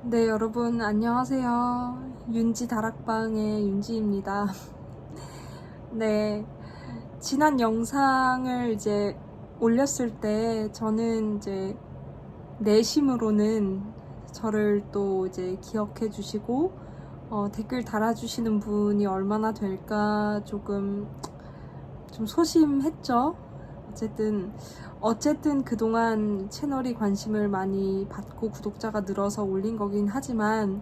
네, 여러분 안녕하세요. 윤지 다락방의 윤지입니다. 네, 지난 영상을 이제 올렸을 때 저는 이제 내심으로는 저를 또 이제 기억해 주시고 댓글 달아주시는 분이 얼마나 될까 조금 좀 소심했죠. 어쨌든 그동안 채널이 관심을 많이 받고 구독자가 늘어서 올린 거긴 하지만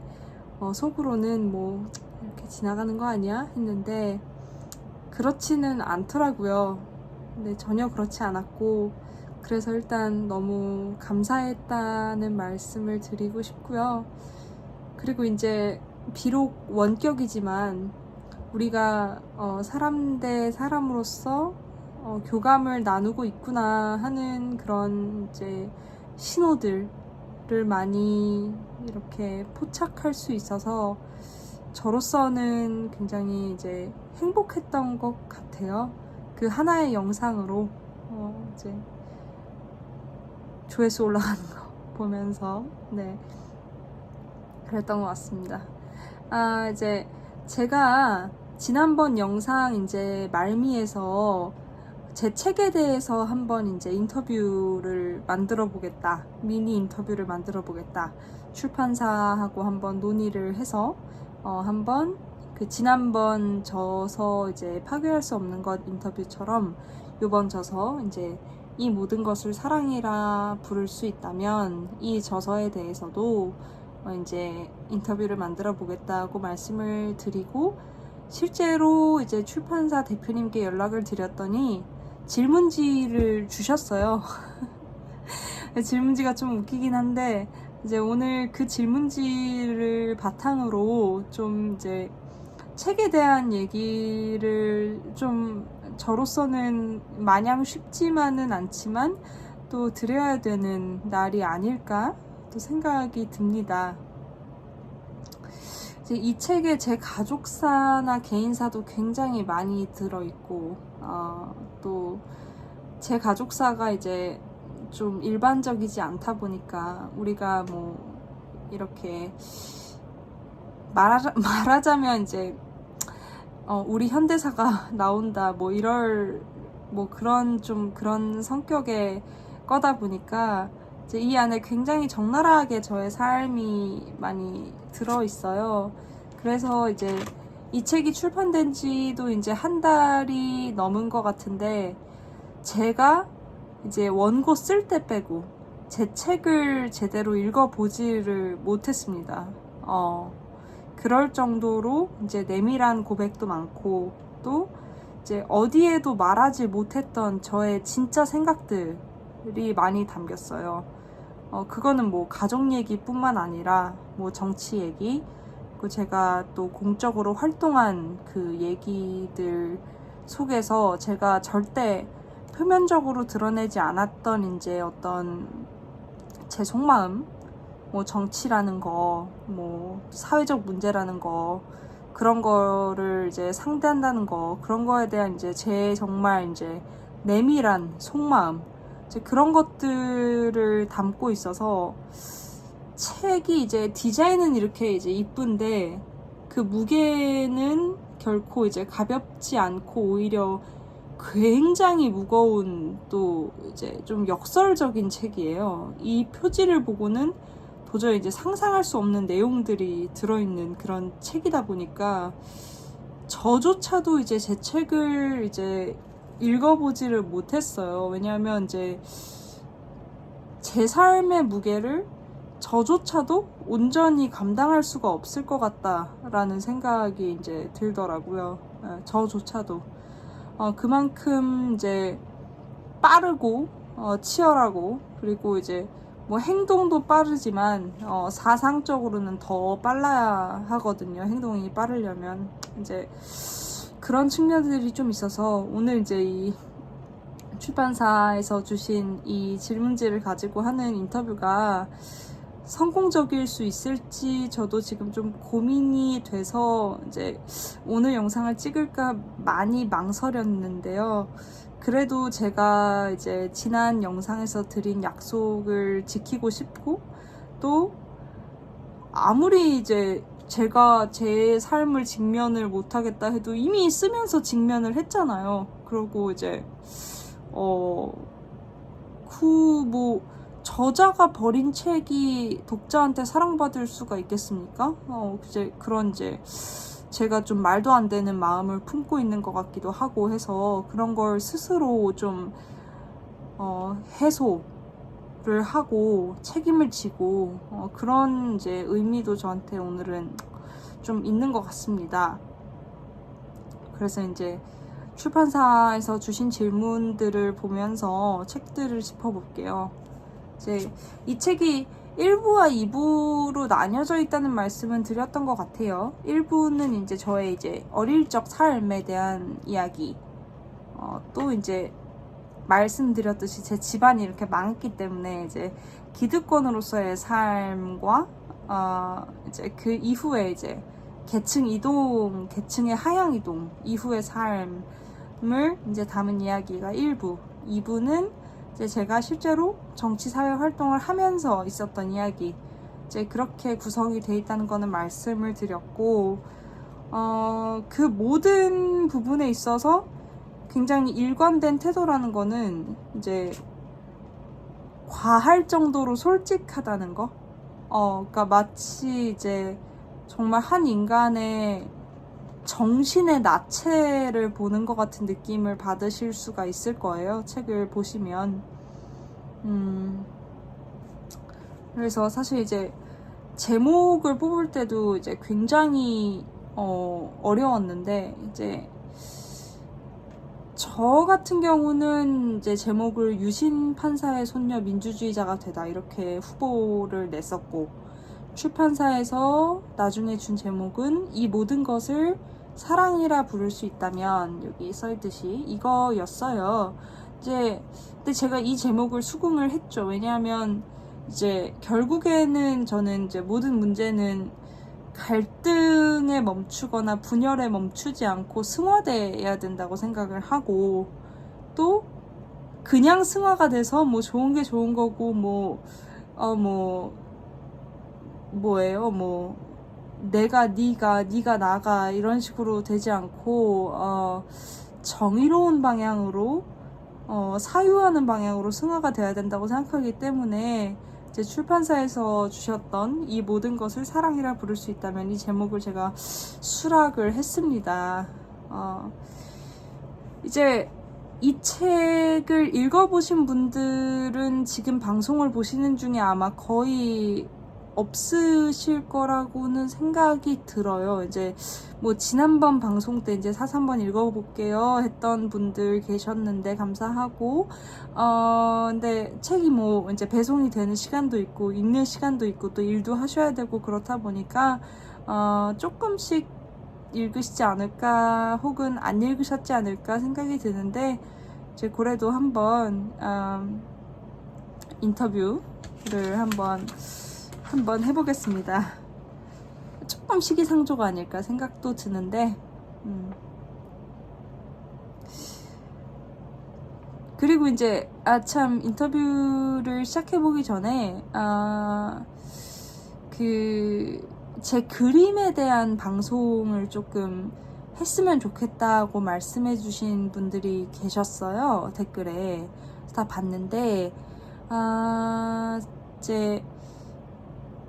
속으로는 뭐 이렇게 지나가는 거 아니야? 했는데 그렇지는 않더라고요. 근데 전혀 그렇지 않았고, 그래서 일단 너무 감사했다는 말씀을 드리고 싶고요. 그리고 이제 비록 원격이지만 우리가 사람 대 사람으로서 교감을 나누고 있구나 하는 그런 이제 신호들을 많이 이렇게 포착할 수 있어서 저로서는 굉장히 이제 행복했던 것 같아요. 그 하나의 영상으로 이제 조회수 올라가는 거 보면서 네, 그랬던 것 같습니다. 이제 제가 지난번 영상 이제 말미에서 제 책에 대해서 한번 이제 인터뷰를 만들어 보겠다. 미니 인터뷰를 만들어 보겠다. 출판사하고 한번 논의를 해서 한번 그 지난번 저서 이제 파괴할 수 없는 것 인터뷰처럼 요번 저서 이제 이 모든 것을 사랑이라 부를 수 있다면 이 저서에 대해서도 이제 인터뷰를 만들어 보겠다고 말씀을 드리고, 실제로 이제 출판사 대표님께 연락을 드렸더니 질문지를 주셨어요. 질문지가 좀 웃기긴 한데 이제 오늘 그 질문지를 바탕으로 좀 이제 책에 대한 얘기를 좀 저로서는 마냥 쉽지만은 않지만 또 드려야 되는 날이 아닐까 또 생각이 듭니다. 이제 이 책에 제 가족사나 개인사도 굉장히 많이 들어있고, 또 제 가족사가 이제 좀 일반적이지 않다 보니까 우리가 뭐 이렇게 말하자면 이제 우리 현대사가 나온다 뭐 이럴 뭐 그런 성격의 거다 보니까 이제 이 안에 굉장히 적나라하게 저의 삶이 많이 들어있어요. 그래서 이제 이 책이 출판된 지도 이제 한 달이 넘은 것 같은데, 제가 이제 원고 쓸 때 빼고 제 책을 제대로 읽어보지를 못했습니다. 그럴 정도로 이제 내밀한 고백도 많고, 또 이제 어디에도 말하지 못했던 저의 진짜 생각들이 많이 담겼어요. 그거는 뭐 가족 얘기뿐만 아니라 뭐 정치 얘기, 그 제가 또 공적으로 활동한 그 얘기들 속에서 제가 절대 표면적으로 드러내지 않았던 이제 어떤 제 속마음, 뭐 정치라는 거, 뭐 사회적 문제라는 거, 그런 거를 이제 상대한다는 거, 그런 거에 대한 이제 제 정말 이제 내밀한 속마음, 이제 그런 것들을 담고 있어서 책이 이제 디자인은 이렇게 이제 이쁜데 그 무게는 결코 이제 가볍지 않고 오히려 굉장히 무거운 또 이제 좀 역설적인 책이에요. 이 표지를 보고는 도저히 이제 상상할 수 없는 내용들이 들어있는 그런 책이다 보니까 저조차도 이제 제 책을 이제 읽어보지를 못했어요. 왜냐하면 이제 제 삶의 무게를 저조차도 온전히 감당할 수가 없을 것 같다라는 생각이 이제 들더라고요. 저조차도. 그만큼 이제 빠르고 치열하고, 그리고 이제 뭐 행동도 빠르지만 사상적으로는 더 빨라야 하거든요. 행동이 빠르려면 이제 그런 측면들이 좀 있어서 오늘 이제 이 출판사에서 주신 이 질문지를 가지고 하는 인터뷰가 성공적일 수 있을지 저도 지금 좀 고민이 돼서 이제 오늘 영상을 찍을까 많이 망설였는데요. 그래도 제가 이제 지난 영상에서 드린 약속을 지키고 싶고, 또 아무리 이제 제가 제 삶을 직면을 못하겠다 해도 이미 쓰면서 직면을 했잖아요. 그리고 이제 뭐 저자가 버린 책이 독자한테 사랑받을 수가 있겠습니까? 이제 그런 이제 제가 좀 말도 안 되는 마음을 품고 있는 것 같기도 하고 해서 그런 걸 스스로 좀 해소를 하고 책임을 지고 그런 이제 의미도 저한테 오늘은 좀 있는 것 같습니다. 그래서 이제 출판사에서 주신 질문들을 보면서 책들을 짚어볼게요. 이제 이 책이 1부와 2부로 나뉘어져 있다는 말씀은 드렸던 것 같아요. 1부는 이제 저의 이제 어릴 적 삶에 대한 이야기. 또 이제 말씀드렸듯이 제 집안이 이렇게 많기 때문에 이제 기득권으로서의 삶과 이제 그 이후에 이제 계층 이동, 계층의 하향 이동 이후의 삶을 이제 담은 이야기가 1부. 2부는 이제 제가 실제로 정치 사회 활동을 하면서 있었던 이야기. 이제 그렇게 구성이 돼 있다는 거는 말씀을 드렸고, 그 모든 부분에 있어서 굉장히 일관된 태도라는 거는 이제 과할 정도로 솔직하다는 거. 그러니까 마치 이제 정말 한 인간의 정신의 나체를 보는 것 같은 느낌을 받으실 수가 있을 거예요. 책을 보시면. 그래서 사실 이제 제목을 뽑을 때도 이제 굉장히 어려웠는데 이제 저 같은 경우는 이제 제목을 유신 판사의 손녀 민주주의자가 되다 이렇게 후보를 냈었고, 출판사에서 나중에 준 제목은 이 모든 것을 사랑이라 부를 수 있다면, 여기 써있듯이 이거였어요. 이제 근데 제가 이 제목을 수긍을 했죠. 왜냐하면 이제 결국에는 저는 이제 모든 문제는 갈등에 멈추거나 분열에 멈추지 않고 승화돼야 된다고 생각을 하고, 또 그냥 승화가 돼서 뭐 좋은 게 좋은 거고 뭐예요 내가 네가 나가 이런 식으로 되지 않고 정의로운 방향으로 사유하는 방향으로 승화가 돼야 된다고 생각하기 때문에 제 출판사에서 주셨던 이 모든 것을 사랑이라 부를 수 있다면 이 제목을 제가 수락을 했습니다. 이제 이 책을 읽어보신 분들은 지금 방송을 보시는 중에 아마 거의 없으실 거라고는 생각이 들어요. 이제 뭐 지난번 방송 때 이제 사서 한번 읽어볼게요 했던 분들 계셨는데 감사하고, 근데 책이 뭐 이제 배송이 되는 시간도 있고 읽는 시간도 있고 또 일도 하셔야 되고 그렇다 보니까 조금씩 읽으시지 않을까 혹은 안 읽으셨지 않을까 생각이 드는데, 이제 그래도 한번 인터뷰를 한번 해보겠습니다. 조금 시기상조가 아닐까 생각도 드는데, 그리고 이제 참 인터뷰를 시작해보기 전에 제 그림에 대한 방송을 조금 했으면 좋겠다고 말씀해주신 분들이 계셨어요. 댓글에 다 봤는데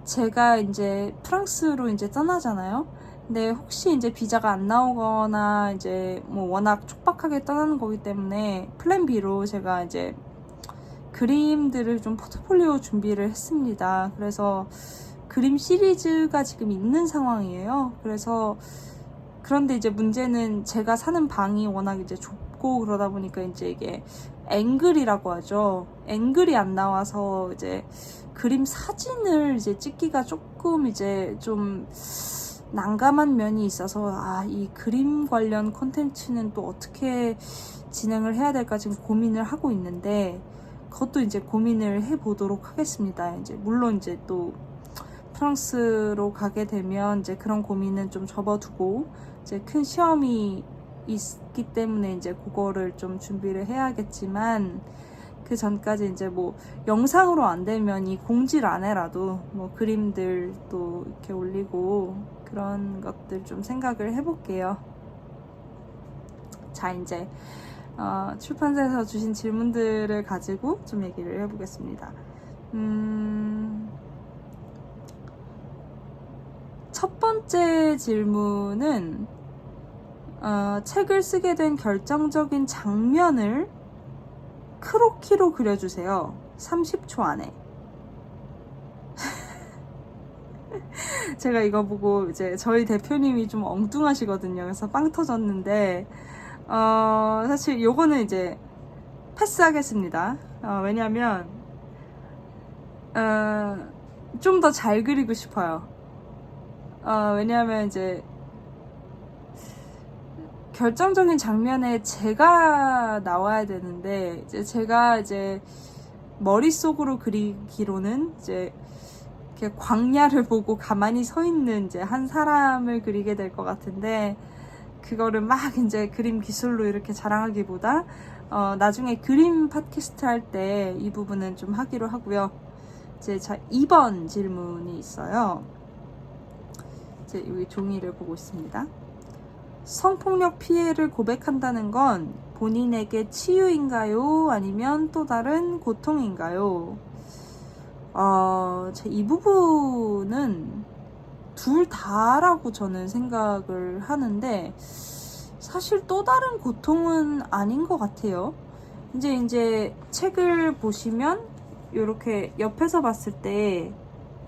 제가 이제 프랑스로 이제 떠나잖아요. 근데 혹시 이제 비자가 안 나오거나 이제 뭐 워낙 촉박하게 떠나는 거기 때문에 플랜 B로 제가 이제 그림들을 좀 포트폴리오 준비를 했습니다. 그래서 그림 시리즈가 지금 있는 상황이에요. 그런데 이제 문제는 제가 사는 방이 워낙 이제 좁고 그러다 보니까 이제 이게 앵글이라고 하죠. 앵글이 안 나와서 이제 그림 사진을 이제 찍기가 조금 이제 좀 난감한 면이 있어서 이 그림 관련 콘텐츠는 또 어떻게 진행을 해야 될까 지금 고민을 하고 있는데, 그것도 이제 고민을 해보도록 하겠습니다. 이제 물론 이제 또 프랑스로 가게 되면 이제 그런 고민은 좀 접어두고 이제 큰 시험이 있기 때문에 이제 그거를 좀 준비를 해야겠지만, 그 전까지 이제 뭐 영상으로 안 되면 이 공지란에라도 뭐 그림들도 이렇게 올리고 그런 것들 좀 생각을 해볼게요. 자, 이제 출판사에서 주신 질문들을 가지고 좀 얘기를 해보겠습니다. 첫 번째 질문은 책을 쓰게 된 결정적인 장면을 크로키로 그려주세요. 30초 안에. 제가 이거 보고 이제 저희 대표님이 좀 엉뚱하시거든요. 그래서 빵 터졌는데 사실 요거는 이제 패스하겠습니다. 왜냐면 좀 더 잘 그리고 싶어요. 왜냐하면 이제 결정적인 장면에 제가 나와야 되는데 제가 머릿속으로 그리기로는 이제 이렇게 광야를 보고 가만히 서 있는 이제 한 사람을 그리게 될 것 같은데 그거를 막 이제 그림 기술로 이렇게 자랑하기보다 나중에 그림 팟캐스트 할 때 이 부분은 좀 하기로 하고요. 이제 2번 질문이 있어요. 이제 여기 종이를 보고 있습니다. 성폭력 피해를 고백한다는 건 본인에게 치유인가요? 아니면 또 다른 고통인가요? 이 부분은 둘 다라고 저는 생각을 하는데 사실 또 다른 고통은 아닌 것 같아요. 이제 책을 보시면 이렇게 옆에서 봤을 때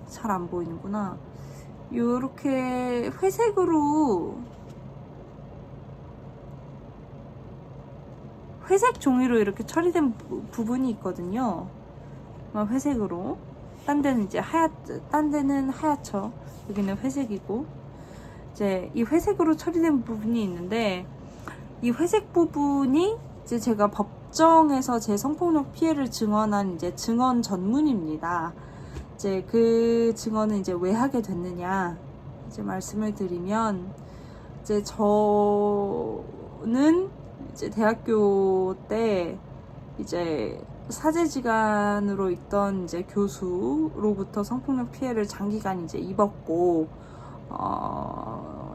잘 안 보이는구나. 이렇게 회색 종이로 이렇게 처리된 부분이 있거든요. 회색으로. 딴 데는 딴 데는 하얗죠. 여기는 회색이고. 이제 이 회색으로 처리된 부분이 있는데, 이 회색 부분이 이제 제가 법정에서 제 성폭력 피해를 증언한 이제 증언 전문입니다. 이제 그 증언은 이제 왜 하게 됐느냐, 이제 말씀을 드리면, 이제 저는 이제 대학교 때 이제 사제지간으로 있던 이제 교수로부터 성폭력 피해를 장기간 이제 입었고,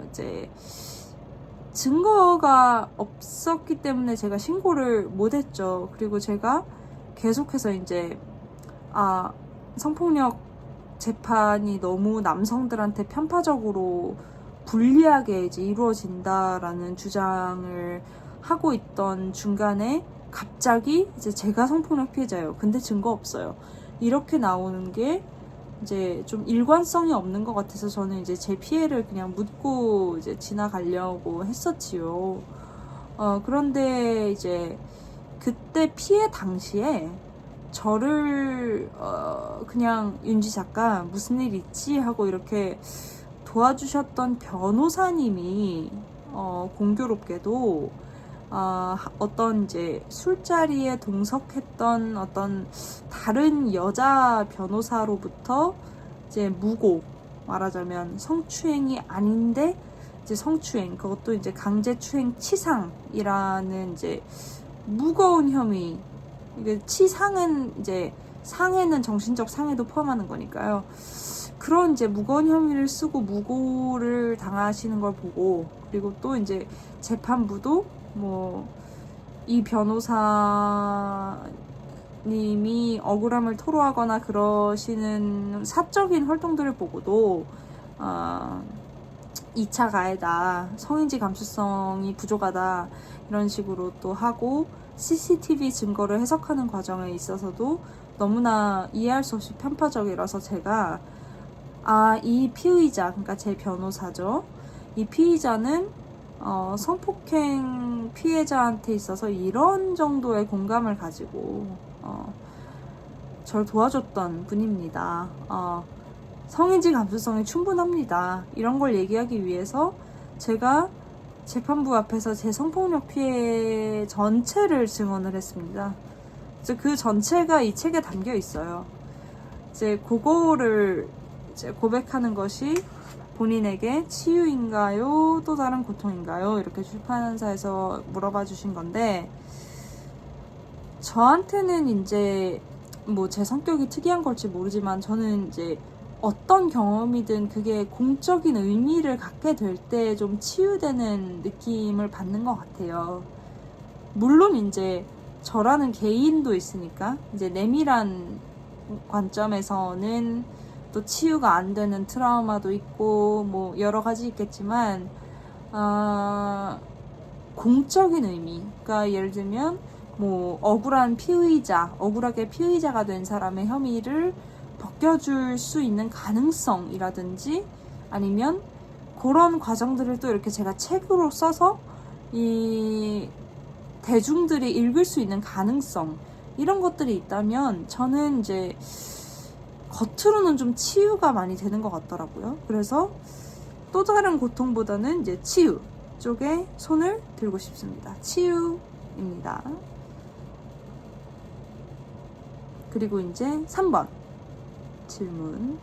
이제 증거가 없었기 때문에 제가 신고를 못했죠. 그리고 제가 계속해서 이제 성폭력 재판이 너무 남성들한테 편파적으로 불리하게 이제 이루어진다라는 주장을 하고 있던 중간에 갑자기 이제 제가 성폭력 피해자예요. 근데 증거 없어요. 이렇게 나오는 게 이제 좀 일관성이 없는 것 같아서 저는 이제 제 피해를 그냥 묻고 이제 지나가려고 했었지요. 그런데 이제 그때 피해 당시에 저를 그냥 윤지 작가 무슨 일 있지 하고 이렇게 도와주셨던 변호사님이 공교롭게도 어떤 이제 술자리에 동석했던 어떤 다른 여자 변호사로부터 이제 무고, 말하자면 성추행이 아닌데 이제 성추행, 그것도 이제 강제추행 치상이라는 이제 무거운 혐의. 이게 치상은 이제 상해는 정신적 상해도 포함하는 거니까요. 그런 이제 무거운 혐의를 쓰고 무고를 당하시는 걸 보고, 그리고 또 이제 재판부도 이 변호사님이 억울함을 토로하거나 그러시는 사적인 활동들을 보고도 2차 가해다, 성인지 감수성이 부족하다 이런 식으로 또 하고, CCTV 증거를 해석하는 과정에 있어서도 너무나 이해할 수 없이 편파적이라서 제가 이 피의자, 그러니까 제 변호사죠. 이 피의자는 성폭행 피해자한테 있어서 이런 정도의 공감을 가지고 절 도와줬던 분입니다. 성인지 감수성이 충분합니다. 이런 걸 얘기하기 위해서 제가 재판부 앞에서 제 성폭력 피해 전체를 증언을 했습니다. 이제 그 전체가 이 책에 담겨 있어요. 이제 그거를 이제 고백하는 것이 본인에게 치유인가요? 또 다른 고통인가요? 이렇게 출판사에서 물어봐 주신 건데, 저한테는 이제 뭐 제 성격이 특이한 걸지 모르지만 저는 이제 어떤 경험이든 그게 공적인 의미를 갖게 될 때 좀 치유되는 느낌을 받는 것 같아요. 물론 이제 저라는 개인도 있으니까 이제 내밀한 관점에서는 또 치유가 안 되는 트라우마도 있고 뭐 여러 가지 있겠지만 공적인 의미, 그러니까 예를 들면 뭐 억울하게 피의자가 된 사람의 혐의를 벗겨줄 수 있는 가능성이라든지 아니면 그런 과정들을 또 이렇게 제가 책으로 써서 이 대중들이 읽을 수 있는 가능성, 이런 것들이 있다면 저는 이제 겉으로는 좀 치유가 많이 되는 것 같더라고요. 그래서 또 다른 고통보다는 이제 치유 쪽에 손을 들고 싶습니다. 치유입니다. 그리고 이제 3번 질문.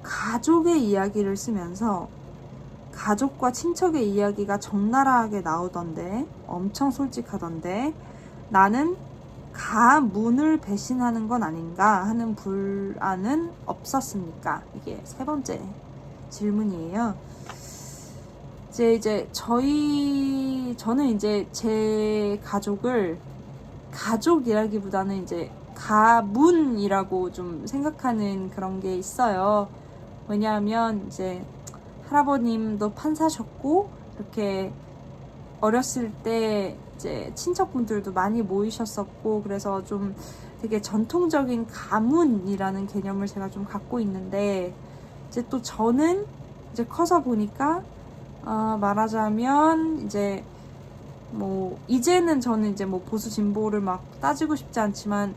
가족의 이야기를 쓰면서 가족과 친척의 이야기가 적나라하게 나오던데, 엄청 솔직하던데, 나는 가문을 배신하는 건 아닌가 하는 불안은 없었습니까? 이게 3번째 질문이에요. 저는 이제 제 가족을 가족이라기보다는 이제 가문이라고 좀 생각하는 그런 게 있어요. 왜냐하면 이제 할아버님도 판사셨고, 이렇게 어렸을 때 이제 친척분들도 많이 모이셨었고, 그래서 좀 되게 전통적인 가문이라는 개념을 제가 좀 갖고 있는데, 이제 또 저는 이제 커서 보니까, 말하자면 이제 뭐 이제는 저는 이제 뭐 보수 진보를 막 따지고 싶지 않지만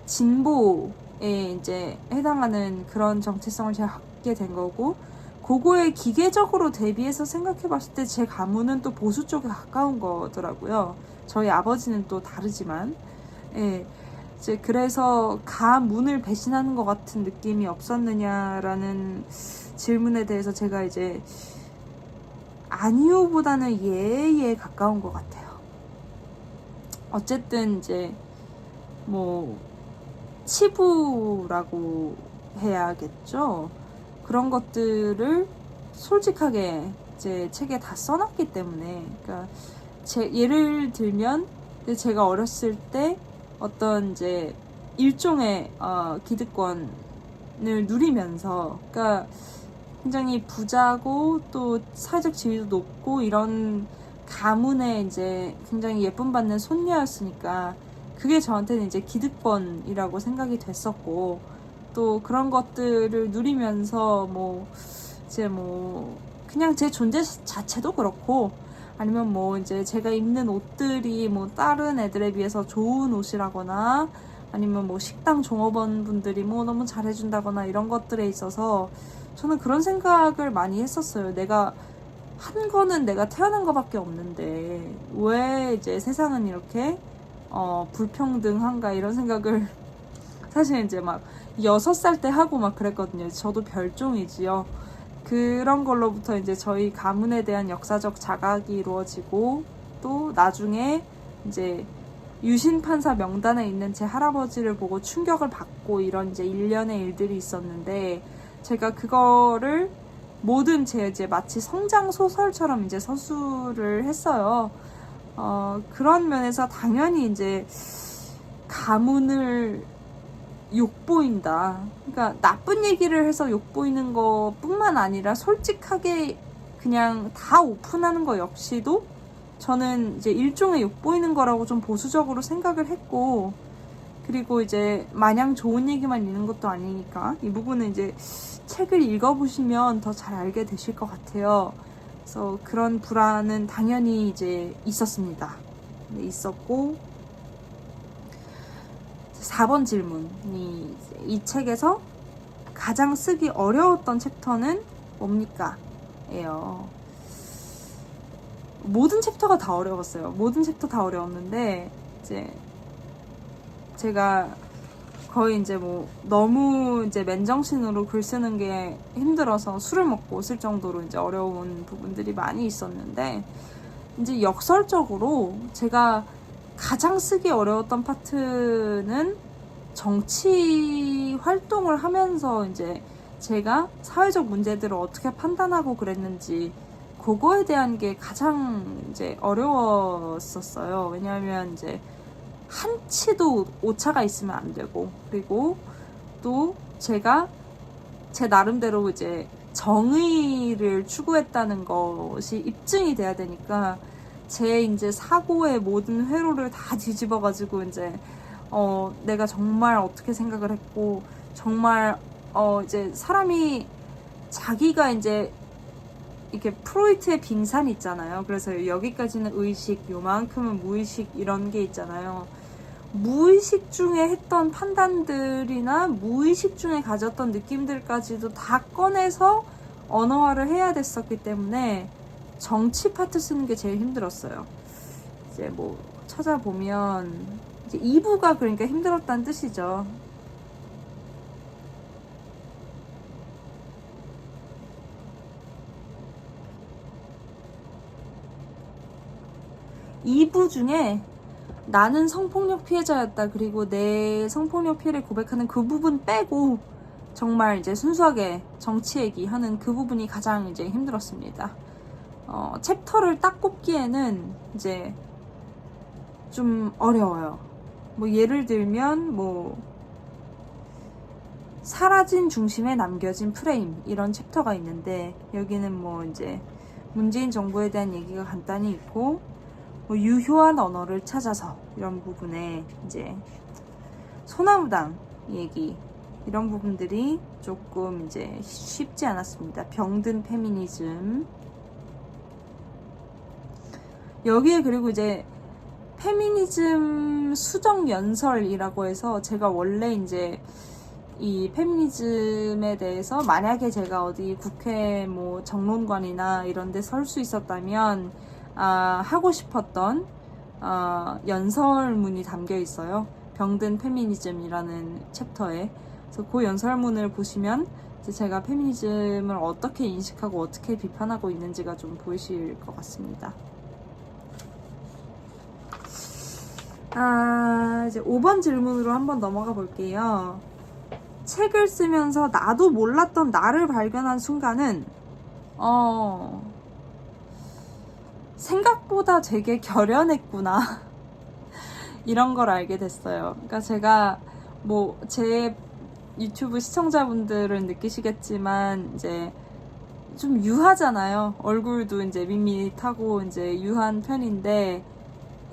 진보에 이제 해당하는 그런 정체성을 제가 갖게 된 거고, 그거에 기계적으로 대비해서 생각해 봤을 때 제 가문은 또 보수 쪽에 가까운 거더라고요. 저희 아버지는 또 다르지만, 예. 이제 그래서 가문을 배신하는 것 같은 느낌이 없었느냐라는 질문에 대해서 제가 이제 아니요보다는 예에 가까운 것 같아요. 어쨌든 이제 뭐 치부라고 해야겠죠. 그런 것들을 솔직하게 이제 책에 다 써놨기 때문에, 그러니까 예를 들면 제가 어렸을 때 어떤 이제 일종의 기득권을 누리면서, 그러니까 굉장히 부자고 또 사회적 지위도 높고 이런 가문의 이제 굉장히 예쁨 받는 손녀였으니까 그게 저한테는 이제 기득권이라고 생각이 됐었고, 또 그런 것들을 누리면서 뭐 이제 뭐 그냥 제 존재 자체도 그렇고, 아니면 뭐 이제 제가 입는 옷들이 뭐 다른 애들에 비해서 좋은 옷이라거나, 아니면 뭐 식당 종업원 분들이 뭐 너무 잘해준다거나 이런 것들에 있어서 저는 그런 생각을 많이 했었어요. 내가 한 거는 내가 태어난 거밖에 없는데 왜 이제 세상은 이렇게 불평등한가, 이런 생각을 사실 이제 막 6살 때 하고 막 그랬거든요. 저도 별종이지요. 그런 걸로부터 이제 저희 가문에 대한 역사적 자각이 이루어지고, 또 나중에 이제 유신판사 명단에 있는 제 할아버지를 보고 충격을 받고, 이런 이제 일련의 일들이 있었는데, 제가 그거를 모든 제 이제 마치 성장 소설처럼 이제 서술을 했어요. 그런 면에서 당연히 이제 가문을 욕보인다. 그러니까 나쁜 얘기를 해서 욕보이는 것 뿐만 아니라 솔직하게 그냥 다 오픈하는 거 역시도 저는 이제 일종의 욕보이는 거라고 좀 보수적으로 생각을 했고, 그리고 이제 마냥 좋은 얘기만 있는 것도 아니니까 이 부분은 이제 책을 읽어보시면 더 잘 알게 되실 것 같아요. 그래서 그런 불안은 당연히 이제 있었습니다. 네, 있었고, 4번 질문이 이 책에서 가장 쓰기 어려웠던 챕터는 뭡니까? 예요. 모든 챕터가 다 어려웠어요. 모든 챕터 다 어려웠는데, 이제 제가 거의 이제 뭐 너무 이제 맨정신으로 글 쓰는 게 힘들어서 술을 먹고 쓸 정도로 이제 어려운 부분들이 많이 있었는데, 이제 역설적으로 제가 가장 쓰기 어려웠던 파트는 정치 활동을 하면서 이제 제가 사회적 문제들을 어떻게 판단하고 그랬는지 그거에 대한 게 가장 이제 어려웠었어요. 왜냐하면 이제 한치도 오차가 있으면 안 되고, 그리고 또 제가 제 나름대로 이제 정의를 추구했다는 것이 입증이 돼야 되니까 제 이제 사고의 모든 회로를 다 뒤집어가지고 이제 내가 정말 어떻게 생각을 했고, 정말 이제 사람이 자기가 이제 이렇게 프로이트의 빙산이 있잖아요. 그래서 여기까지는 의식, 요만큼은 무의식 이런 게 있잖아요. 무의식 중에 했던 판단들이나 무의식 중에 가졌던 느낌들까지도 다 꺼내서 언어화를 해야 됐었기 때문에 정치 파트 쓰는 게 제일 힘들었어요. 이제 뭐 찾아보면 이제 2부가 그러니까 힘들었다는 뜻이죠. 이 부 중에 나는 성폭력 피해자였다, 그리고 내 성폭력 피해를 고백하는 그 부분 빼고 정말 이제 순수하게 정치 얘기하는 그 부분이 가장 이제 힘들었습니다. 챕터를 딱 꼽기에는 이제 좀 어려워요. 뭐 예를 들면 뭐 사라진 중심에 남겨진 프레임 이런 챕터가 있는데, 여기는 뭐 이제 문재인 정부에 대한 얘기가 간단히 있고, 뭐 유효한 언어를 찾아서 이런 부분에 이제 소나무당 얘기 이런 부분들이 조금 이제 쉽지 않았습니다. 병든 페미니즘. 여기에 그리고 이제 페미니즘 수정 연설이라고 해서, 제가 원래 이제 이 페미니즘에 대해서 만약에 제가 어디 국회 뭐 정론관이나 이런 데 설 수 있었다면 하고 싶었던 연설문이 담겨 있어요. 병든 페미니즘이라는 챕터에. 그래서 그 연설문을 보시면 이제 제가 페미니즘을 어떻게 인식하고 어떻게 비판하고 있는지가 좀 보이실 것 같습니다. 이제 5번 질문으로 한번 넘어가 볼게요. 책을 쓰면서 나도 몰랐던 나를 발견한 순간은 생각보다 되게 결연했구나 이런 걸 알게 됐어요. 그러니까 제가 뭐 제 유튜브 시청자분들은 느끼시겠지만 이제 좀 유하잖아요. 얼굴도 이제 밋밋하고 이제 유한 편인데,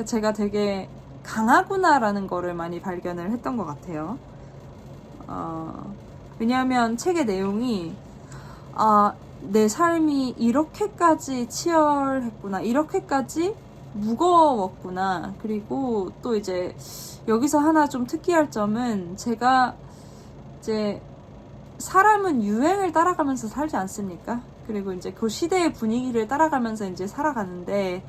제가 되게 강하구나라는 거를 많이 발견을 했던 것 같아요. 왜냐하면 책의 내용이 내 삶이 이렇게까지 치열했구나, 이렇게까지 무거웠구나. 그리고 또 이제 여기서 하나 좀 특이할 점은, 제가 이제 사람은 유행을 따라가면서 살지 않습니까? 그리고 이제 그 시대의 분위기를 따라가면서 이제 살아가는데,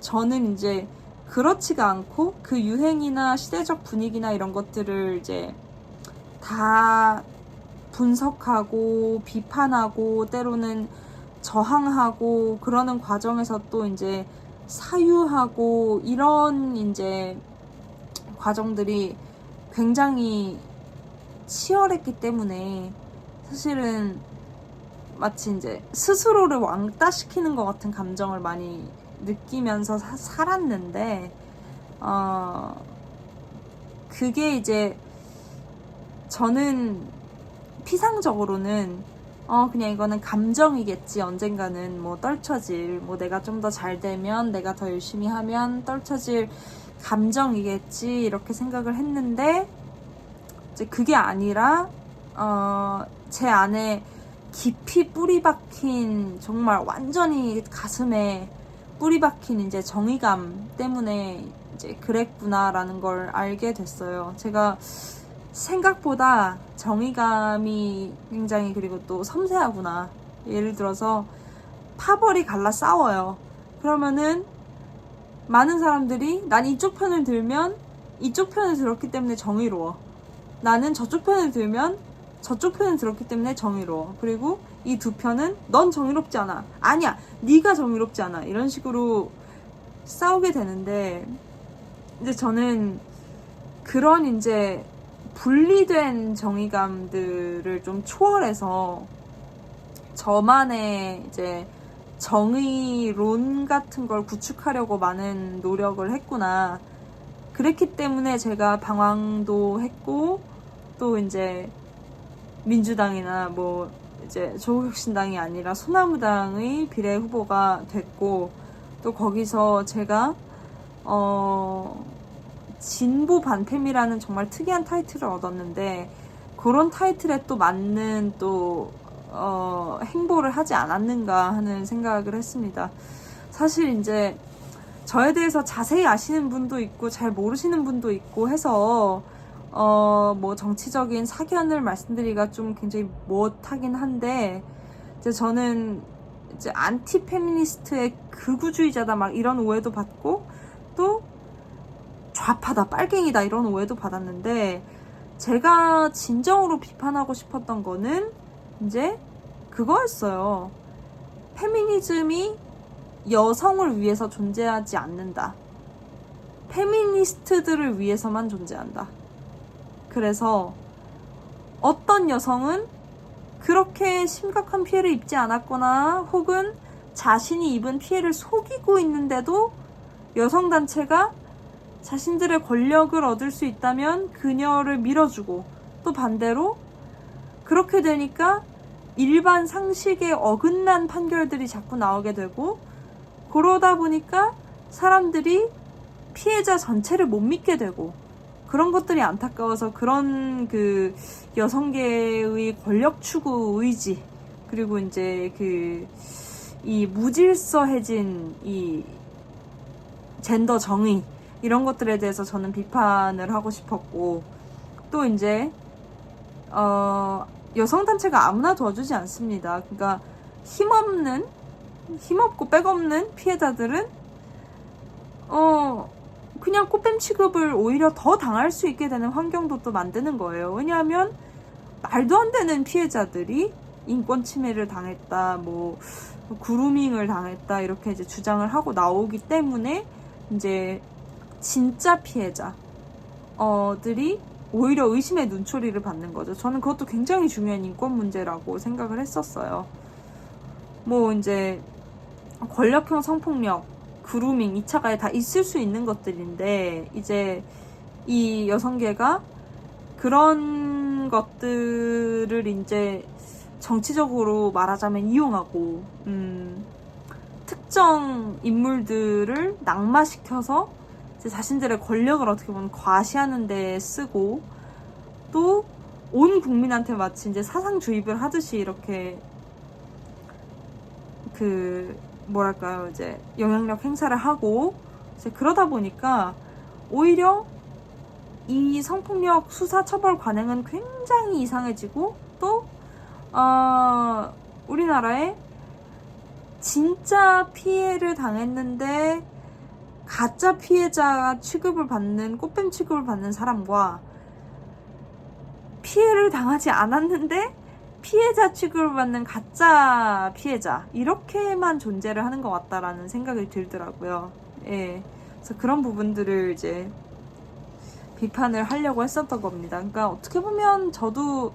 저는 이제 그렇지가 않고 그 유행이나 시대적 분위기나 이런 것들을 이제 다 분석하고 비판하고 때로는 저항하고 그러는 과정에서 또 이제 사유하고 이런 이제 과정들이 굉장히 치열했기 때문에, 사실은 마치 이제 스스로를 왕따시키는 것 같은 감정을 많이 느끼면서 살았는데, 그게 이제 저는 피상적으로는 그냥 이거는 감정이겠지, 언젠가는 뭐 떨쳐질, 뭐 내가 좀 더 잘 되면, 내가 더 열심히 하면 떨쳐질 감정이겠지 이렇게 생각을 했는데, 이제 그게 아니라 제 안에 깊이 뿌리 박힌, 정말 완전히 가슴에 뿌리 박힌 이제 정의감 때문에 이제 그랬구나라는 걸 알게 됐어요. 제가 생각보다 정의감이 굉장히, 그리고 또 섬세하구나. 예를 들어서 파벌이 갈라 싸워요. 그러면은 많은 사람들이 난 이쪽 편을 들면 이쪽 편을 들었기 때문에 정의로워, 나는 저쪽 편을 들면 저쪽 편을 들었기 때문에 정의로워, 그리고 이 두 편은 넌 정의롭지 않아, 아니야 네가 정의롭지 않아, 이런 식으로 싸우게 되는데, 이제 저는 그런 이제 분리된 정의감들을 좀 초월해서 저만의 이제 정의론 같은 걸 구축하려고 많은 노력을 했구나. 그랬기 때문에 제가 방황도 했고, 또 이제 민주당이나 뭐 이제 조국혁신당이 아니라 소나무당의 비례 후보가 됐고, 또 거기서 제가 진보 반팸이라는 정말 특이한 타이틀을 얻었는데, 그런 타이틀에 또 맞는 또 행보를 하지 않았는가 하는 생각을 했습니다. 사실 이제 저에 대해서 자세히 아시는 분도 있고 잘 모르시는 분도 있고 해서 뭐 정치적인 사견을 말씀드리기가 좀 굉장히 못하긴 한데, 이제 저는 이제 안티 페미니스트의 극우주의자다 막 이런 오해도 받고, 또 좌파다, 빨갱이다 이런 오해도 받았는데, 제가 진정으로 비판하고 싶었던 거는 이제 그거였어요. 페미니즘이 여성을 위해서 존재하지 않는다. 페미니스트들을 위해서만 존재한다. 그래서 어떤 여성은 그렇게 심각한 피해를 입지 않았거나 혹은 자신이 입은 피해를 속이고 있는데도 여성단체가 자신들의 권력을 얻을 수 있다면 그녀를 밀어주고, 또 반대로 그렇게 되니까 일반 상식에 어긋난 판결들이 자꾸 나오게 되고, 그러다 보니까 사람들이 피해자 전체를 못 믿게 되고, 그런 것들이 안타까워서 그런 그 여성계의 권력 추구 의지, 그리고 이제 이 무질서해진 이 젠더 정의, 이런 것들에 대해서 저는 비판을 하고 싶었고, 또 이제 여성단체가 아무나 도와주지 않습니다. 그러니까 힘없고 백없는 피해자들은 그냥 꽃뱀 취급을 오히려 더 당할 수 있게 되는 환경도 또 만드는 거예요. 왜냐하면 말도 안 되는 피해자들이 인권 침해를 당했다, 뭐 그루밍을 당했다 이렇게 이제 주장을 하고 나오기 때문에 이제 진짜 피해자들이 오히려 의심의 눈초리를 받는 거죠. 저는 그것도 굉장히 중요한 인권 문제라고 생각을 했었어요. 뭐 이제 권력형 성폭력, 그루밍, 2차 가해 다 있을 수 있는 것들인데, 이제 이 여성계가 그런 것들을 이제 정치적으로 말하자면 이용하고, 특정 인물들을 낙마시켜서 이제 자신들의 권력을 어떻게 보면 과시하는 데 쓰고, 또 온 국민한테 마치 이제 사상 주입을 하듯이 이렇게 뭐랄까요, 이제 영향력 행사를 하고, 이제 그러다 보니까 오히려 이 성폭력 수사 처벌 관행은 굉장히 이상해지고, 또 우리나라에 진짜 피해를 당했는데 가짜 피해자 취급을 받는, 꽃뱀 취급을 받는 사람과 피해를 당하지 않았는데 피해자 취급을 받는 가짜 피해자, 이렇게만 존재를 하는 것 같다라는 생각이 들더라고요. 예. 그래서 그런 부분들을 이제 비판을 하려고 했었던 겁니다. 그러니까 어떻게 보면 저도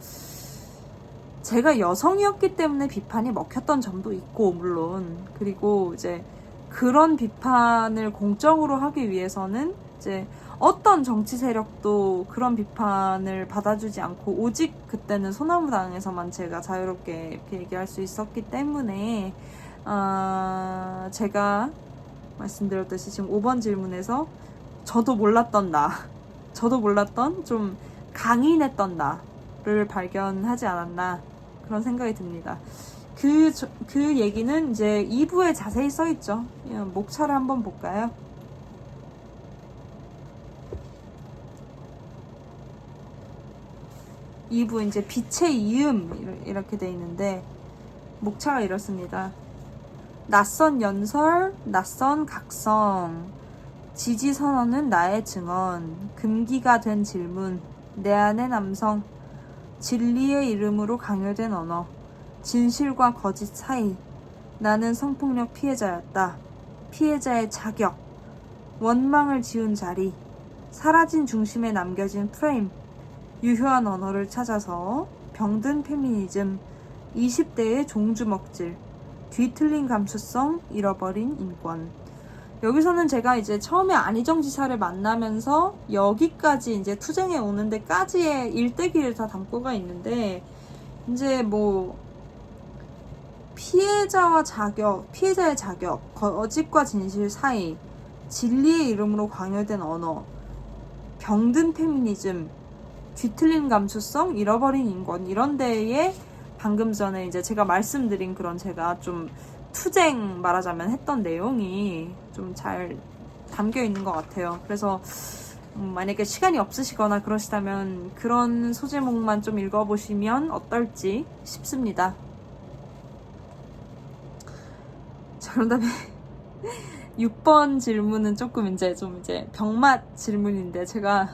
제가 여성이었기 때문에 비판이 먹혔던 점도 있고, 물론. 그리고 이제 그런 비판을 공적으로 하기 위해서는 이제 어떤 정치 세력도 그런 비판을 받아주지 않고, 오직 그때는 소나무당에서만 제가 자유롭게 이렇게 얘기할 수 있었기 때문에, 제가 말씀드렸듯이 지금 5번 질문에서 저도 몰랐던 좀 강인했던 나를 발견하지 않았나, 그런 생각이 듭니다. 그 얘기는 이제 2부에 자세히 써있죠. 목차를 한번 볼까요? 2부 이제 빛의 이음 이렇게 돼 있는데, 목차가 이렇습니다. 낯선 연설, 낯선 각성, 지지 선언은 나의 증언, 금기가 된 질문, 내 안의 남성, 진리의 이름으로 강요된 언어, 진실과 거짓 사이, 나는 성폭력 피해자였다, 피해자의 자격, 원망을 지은 자리, 사라진 중심에 남겨진 프레임, 유효한 언어를 찾아서, 병든 페미니즘, 20대의 종주먹질, 뒤틀린 감수성, 잃어버린 인권. 여기서는 제가 이제 처음에 안희정 지사를 만나면서 여기까지 이제 투쟁에 오는 데까지의 일대기를 다 담고가 있는데, 이제 뭐 피해자의 자격, 거짓과 진실 사이, 진리의 이름으로 광열된 언어, 병든 페미니즘, 뒤틀린 감수성, 잃어버린 인권, 이런 데에 방금 전에 이제 제가 말씀드린 그런 제가 좀 투쟁 말하자면 했던 내용이 좀 잘 담겨 있는 것 같아요. 그래서 만약에 시간이 없으시거나 그러시다면 그런 소제목만 좀 읽어보시면 어떨지 싶습니다. 자, 그런 다음에 6번 질문은 조금 이제 병맛 질문인데, 제가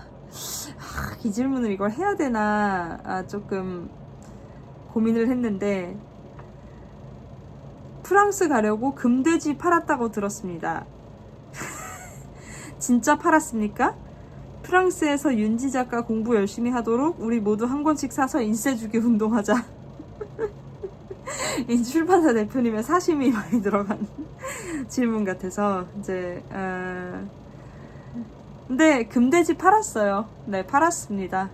이 질문을 이걸 해야 되나 조금 고민을 했는데, 프랑스 가려고 금돼지 팔았다고 들었습니다. 진짜 팔았습니까? 프랑스에서 윤지 작가 공부 열심히 하도록 우리 모두 한 권씩 사서 인쇄주기 운동하자. 이 출판사 대표님의 사심이 많이 들어간 질문 같아서 이제 근데 금돼지 팔았어요. 네, 팔았습니다.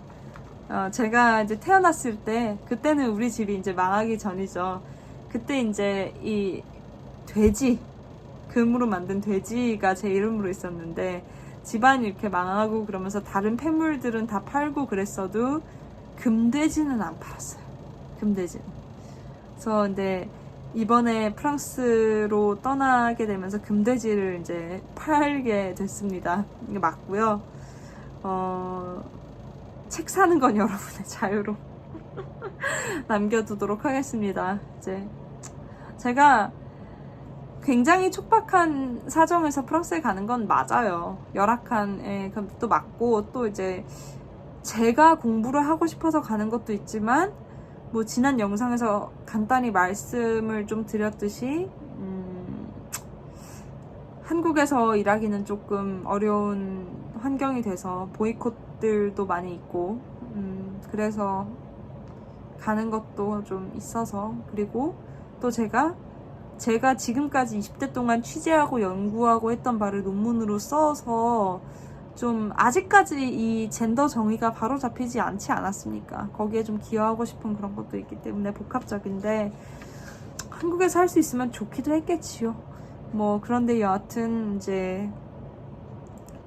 제가 이제 태어났을 때, 그때는 우리 집이 이제 망하기 전이죠. 그때 이제 이 돼지, 금으로 만든 돼지가 제 이름으로 있었는데, 집안이 이렇게 망하고 그러면서 다른 폐물들은 다 팔고 그랬어도 금돼지는 안 팔았어요. 금돼지는. 그래서 근데 이번에 프랑스로 떠나게 되면서 금돼지를 이제 팔게 됐습니다. 이게 맞고요. 책 사는 건 여러분의 자유로 남겨두도록 하겠습니다. 이제 제가 굉장히 촉박한 사정에서 프랑스에 가는 건 맞아요. 열악한 것도 맞고, 또 이제 제가 공부를 하고 싶어서 가는 것도 있지만, 뭐 지난 영상에서 간단히 말씀을 좀 드렸듯이 한국에서 일하기는 조금 어려운 환경이 돼서 보이콧들도 많이 있고, 그래서 가는 것도 좀 있어서, 그리고 또 제가 지금까지 20대 동안 취재하고 연구하고 했던 바를 논문으로 써서 좀 아직까지 이 젠더 정의가 바로 잡히지 않지 않았습니까? 거기에 좀 기여하고 싶은 그런 것도 있기 때문에 복합적인데, 한국에서 할 수 있으면 좋기도 했겠지요. 뭐 그런데 여하튼 이제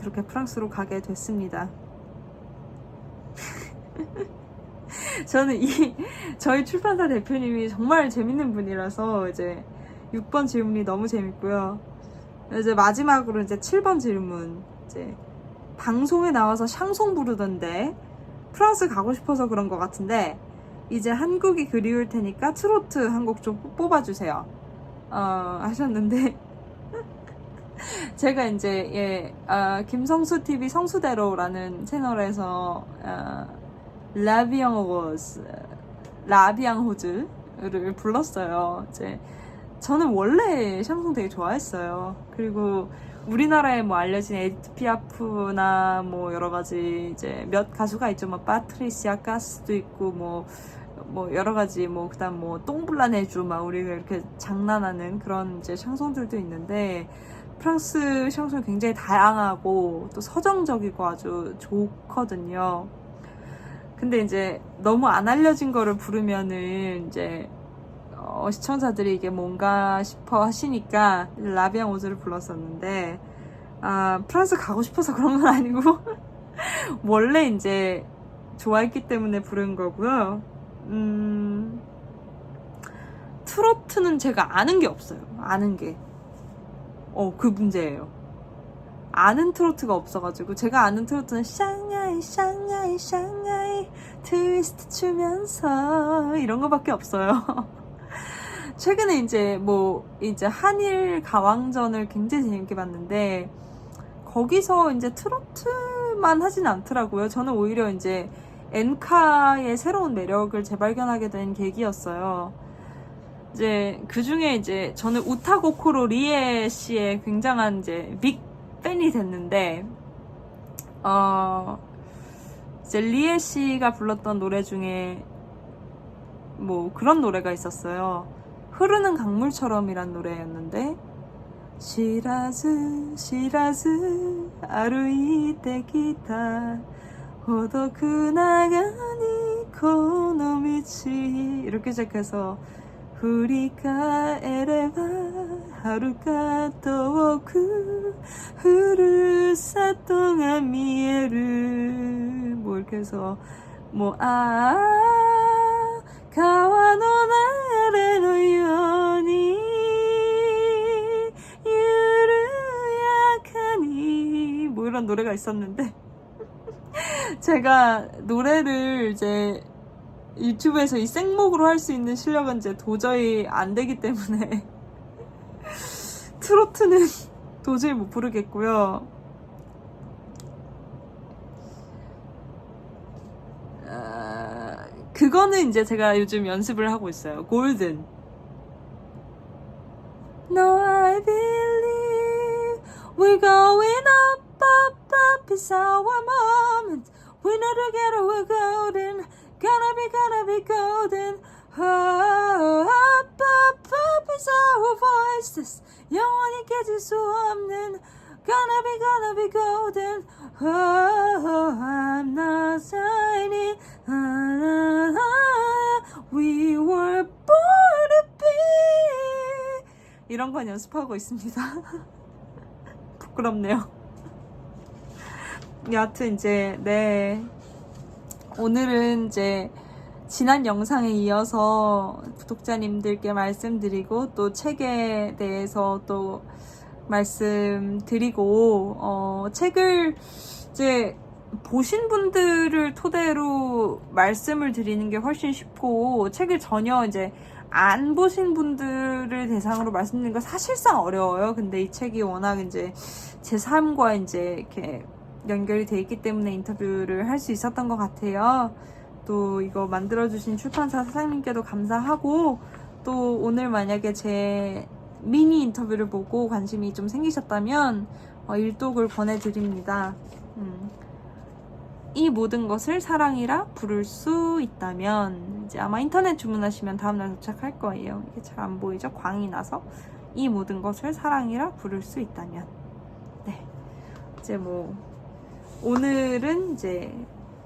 그렇게 프랑스로 가게 됐습니다. 저는 저희 출판사 대표님이 정말 재밌는 분이라서 이제 6번 질문이 너무 재밌고요. 이제 마지막으로 이제 7번 질문, 이제 방송에 나와서 샹송 부르던데 프랑스 가고 싶어서 그런 것 같은데 이제 한국이 그리울 테니까 트로트 한 곡 좀 뽑아주세요 하셨는데 제가 이제 김성수 TV 성수대로라는 채널에서 라비앙호즈를 불렀어요. 이제 저는 원래 샹송 되게 좋아했어요. 그리고 우리나라에 뭐 알려진 에디트 피아프나 뭐 여러 가지 이제 몇 가수가 있죠. 뭐 파트리시아 가스도 있고 뭐 여러 가지 뭐 그다음 뭐 똥블라네주 막 우리가 이렇게 장난하는 그런 이제 샹송들도 있는데, 프랑스 샹송이 굉장히 다양하고 또 서정적이고 아주 좋거든요. 근데 이제 너무 안 알려진 거를 부르면은 이제 시청자들이 이게 뭔가 싶어 하시니까 라비앙 오즈를 불렀었는데, 프랑스 가고 싶어서 그런 건 아니고 원래 이제 좋아했기 때문에 부른 거고요. 트로트는 제가 아는 게 없어요. 아는 게. 그 문제예요. 아는 트로트가 없어가지고, 제가 아는 트로트는 샹하이 샹하이 샹하이 트위스트 추면서 이런 거밖에 없어요. 최근에 이제 한일 가왕전을 굉장히 재밌게 봤는데, 거기서 이제 트로트만 하진 않더라고요. 저는 오히려 이제 엔카의 새로운 매력을 재발견하게 된 계기였어요. 이제 그 중에 이제 저는 우타고코로 리에 씨의 굉장한 이제 빅 팬이 됐는데, 이제 리에 씨가 불렀던 노래 중에 뭐 그런 노래가 있었어요. 흐르는 강물처럼이란 노래였는데, 시라즈 시라즈 아루이 데키타 호도 그나가니 코노미치 이렇게 시작해서 후리카 에레바 하루카 토오쿠 후루사토가 미에르 뭐 이렇게 해서 뭐 가와노 나레노 요니 유르야카니 뭐 이런 노래가 있었는데 제가 노래를 이제 유튜브에서 이 생목으로 할 수 있는 실력은 이제 도저히 안 되기 때문에 트로트는 도저히 못 부르겠고요. 그거는 이제 제가 요즘 연습을 하고 있어요. 골든. No, I believe we're going up, up, up. It's our moment. We're not together, we're golden. Gonna be golden. Oh, up, up, up. It's our voices. 영원히 깨질 수 없는. Gonna be golden. Oh, I'm not shining. We were born to be. 이런 건 연습하고 있습니다. 부끄럽네요. 여하튼 이제 네, 오늘은 이제 지난 영상에 이어서 구독자님들께 말씀드리고 또 책에 대해서 또 말씀드리고 책을 이제 보신 분들을 토대로 말씀을 드리는 게 훨씬 쉽고, 책을 전혀 이제 안 보신 분들을 대상으로 말씀드리는 거 사실상 어려워요. 근데 이 책이 워낙 이제 제 삶과 이제 이렇게 연결이 돼 있기 때문에 인터뷰를 할 수 있었던 것 같아요. 또 이거 만들어주신 출판사 사장님께도 감사하고, 또 오늘 만약에 제 미니 인터뷰를 보고 관심이 좀 생기셨다면 일독을 권해드립니다. 이 모든 것을 사랑이라 부를 수 있다면, 이제 아마 인터넷 주문하시면 다음날 도착할 거예요. 이게 잘 안 보이죠? 광이 나서. 이 모든 것을 사랑이라 부를 수 있다면. 네, 이제 뭐 오늘은 이제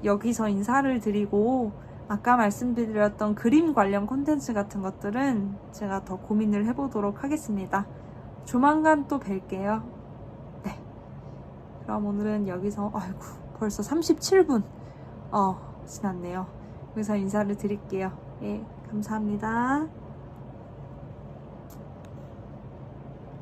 여기서 인사를 드리고, 아까 말씀드렸던 그림 관련 콘텐츠 같은 것들은 제가 더 고민을 해보도록 하겠습니다. 조만간 또 뵐게요. 네, 그럼 오늘은 여기서 벌써 37분 지났네요. 여기서 인사를 드릴게요. 예, 감사합니다.